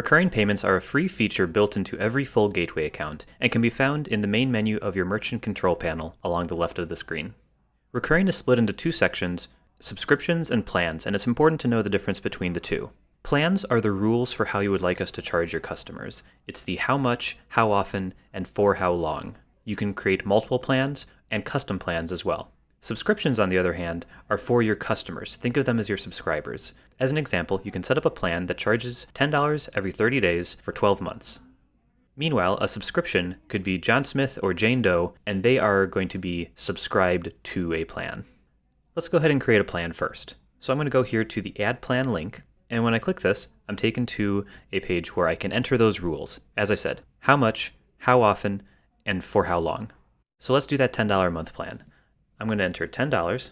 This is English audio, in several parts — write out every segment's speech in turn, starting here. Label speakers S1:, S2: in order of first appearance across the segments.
S1: Recurring payments are a free feature built into every full Gateway account and can be found in the main menu of your merchant control panel along the left of the screen. Recurring is split into two sections, subscriptions and plans, and it's important to know the difference between the two. Plans are the rules for how you would like us to charge your customers. It's the how much, how often, and for how long. You can create multiple plans and custom plans as well. Subscriptions, on the other hand, are for your customers. Think of them as your subscribers. As an example, you can set up a plan that charges $10 every 30 days for 12 months. Meanwhile, a subscription could be John Smith or Jane Doe, and they are going to be subscribed to a plan. Let's go ahead and create a plan first. So I'm going to go here to the Add Plan link, and when I click this, I'm taken to a page where I can enter those rules. As I said, how much, how often, and for how long. So let's do that $10 a month plan. I'm going to enter $10,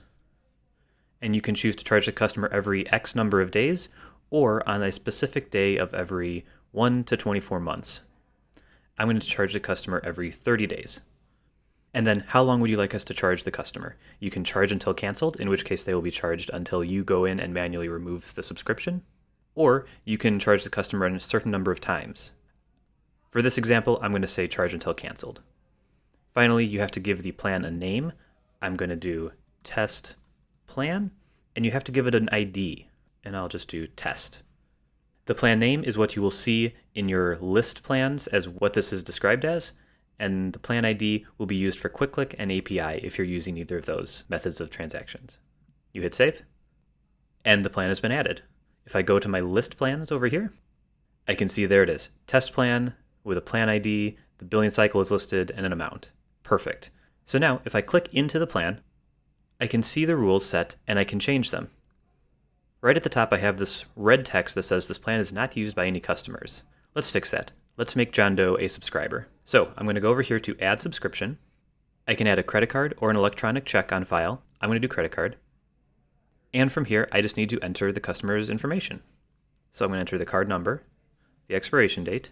S1: and you can choose to charge the customer every X number of days or on a specific day of every 1 to 24 months. I'm going to charge the customer every 30 days. And then how long would you like us to charge the customer? You can charge until canceled, in which case they will be charged until you go in and manually remove the subscription. Or you can charge the customer in a certain number of times. For this example, I'm going to say charge until canceled. Finally, you have to give the plan a name. I'm going to do test plan, and you have to give it an ID, and I'll just do test. The plan name is what you will see in your list plans as what this is described as, and the plan ID will be used for QuickClick and API if you're using either of those methods of transactions. You hit save, and the plan has been added. If I go to my list plans over here, I can see there it is, test plan with a plan ID, the billing cycle is listed, and an amount. Perfect. So now, if I click into the plan, I can see the rules set and I can change them. Right at the top, I have this red text that says this plan is not used by any customers. Let's fix that. Let's make John Doe a subscriber. So I'm going to go over here to add subscription. I can add a credit card or an electronic check on file. I'm going to do credit card. And from here, I just need to enter the customer's information. So I'm going to enter the card number, the expiration date,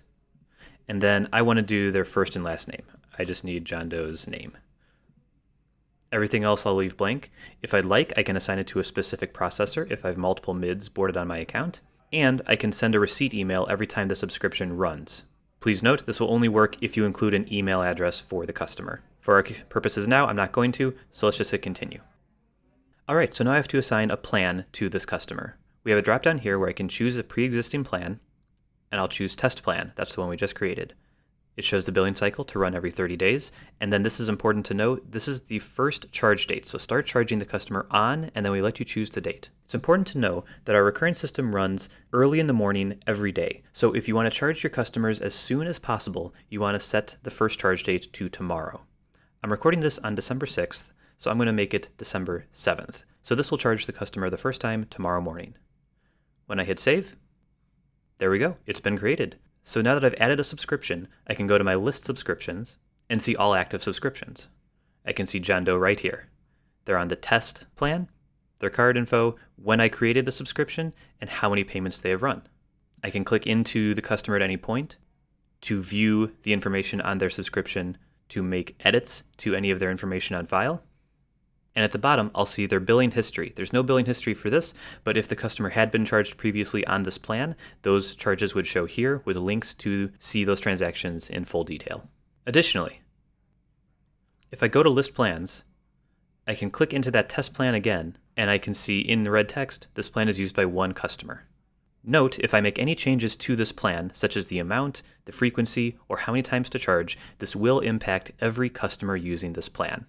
S1: and then I want to do their first and last name. I just need John Doe's name. Everything else I'll leave blank. If I'd like, I can assign it to a specific processor if I have multiple MIDs boarded on my account, and I can send a receipt email every time the subscription runs. Please note, this will only work if you include an email address for the customer. For our purposes now, I'm not going to, so let's just hit continue. Alright, so now I have to assign a plan to this customer. We have a drop down here where I can choose a pre-existing plan, and I'll choose test plan. That's the one we just created. It shows the billing cycle to run every 30 days. And then this is important to note, this is the first charge date. So start charging the customer on, and then we let you choose the date. It's important to know that our recurring system runs early in the morning every day. So if you want to charge your customers as soon as possible, you want to set the first charge date to tomorrow. I'm recording this on December 6th, so I'm going to make it December 7th. So this will charge the customer the first time tomorrow morning. When I hit save, there we go, it's been created. So now that I've added a subscription, I can go to my list subscriptions and see all active subscriptions. I can see John Doe right here. They're on the test plan, their card info, when I created the subscription, and how many payments they have run. I can click into the customer at any point to view the information on their subscription, to make edits to any of their information on file. And at the bottom, I'll see their billing history. There's no billing history for this, but if the customer had been charged previously on this plan, those charges would show here with links to see those transactions in full detail. Additionally, if I go to list plans, I can click into that test plan again, and I can see in the red text, this plan is used by one customer. Note, if I make any changes to this plan, such as the amount, the frequency, or how many times to charge, this will impact every customer using this plan.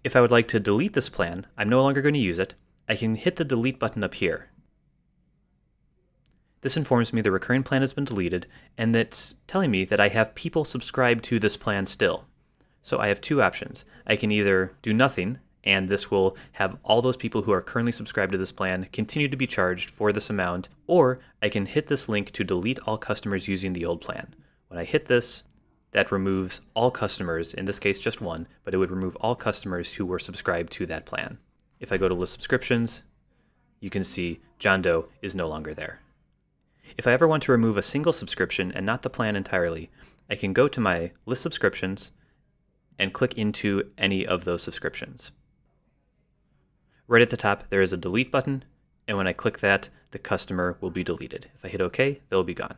S1: If I would like to delete this plan, I'm no longer going to use it, I can hit the delete button up here. This informs me the recurring plan has been deleted, and it's telling me that I have people subscribed to this plan still. So I have two options. I can either do nothing, and this will have all those people who are currently subscribed to this plan continue to be charged for this amount, or I can hit this link to delete all customers using the old plan. When I hit this, that removes all customers, in this case just one, but it would remove all customers who were subscribed to that plan. If I go to list subscriptions, you can see John Doe is no longer there. If I ever want to remove a single subscription and not the plan entirely, I can go to my list subscriptions and click into any of those subscriptions. Right at the top, there is a delete button, and when I click that, the customer will be deleted. If I hit OK, they'll be gone.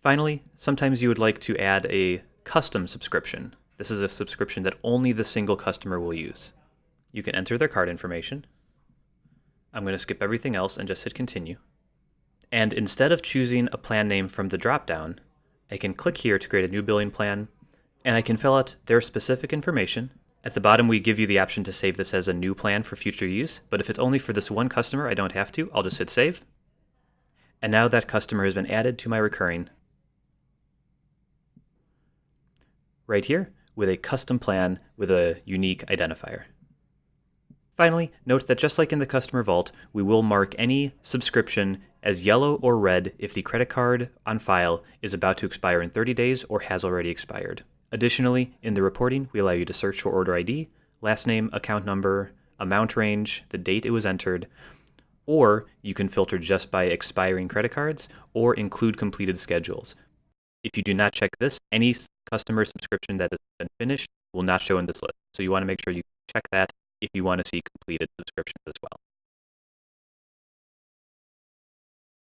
S1: Finally, sometimes you would like to add a custom subscription. This is a subscription that only the single customer will use. You can enter their card information. I'm going to skip everything else and just hit continue. And instead of choosing a plan name from the dropdown, I can click here to create a new billing plan, and I can fill out their specific information. At the bottom, we give you the option to save this as a new plan for future use, but if it's only for this one customer, I don't have to. I'll just hit save. And now that customer has been added to my recurring right here with a custom plan with a unique identifier. Finally, note that just like in the customer vault, we will mark any subscription as yellow or red if the credit card on file is about to expire in 30 days or has already expired. Additionally, in the reporting, we allow you to search for order ID, last name, account number, amount range, the date it was entered, or you can filter just by expiring credit cards or include completed schedules. If you do not check this, any customer subscription that has been finished will not show in this list. So you want to make sure you check that if you want to see completed subscriptions as well.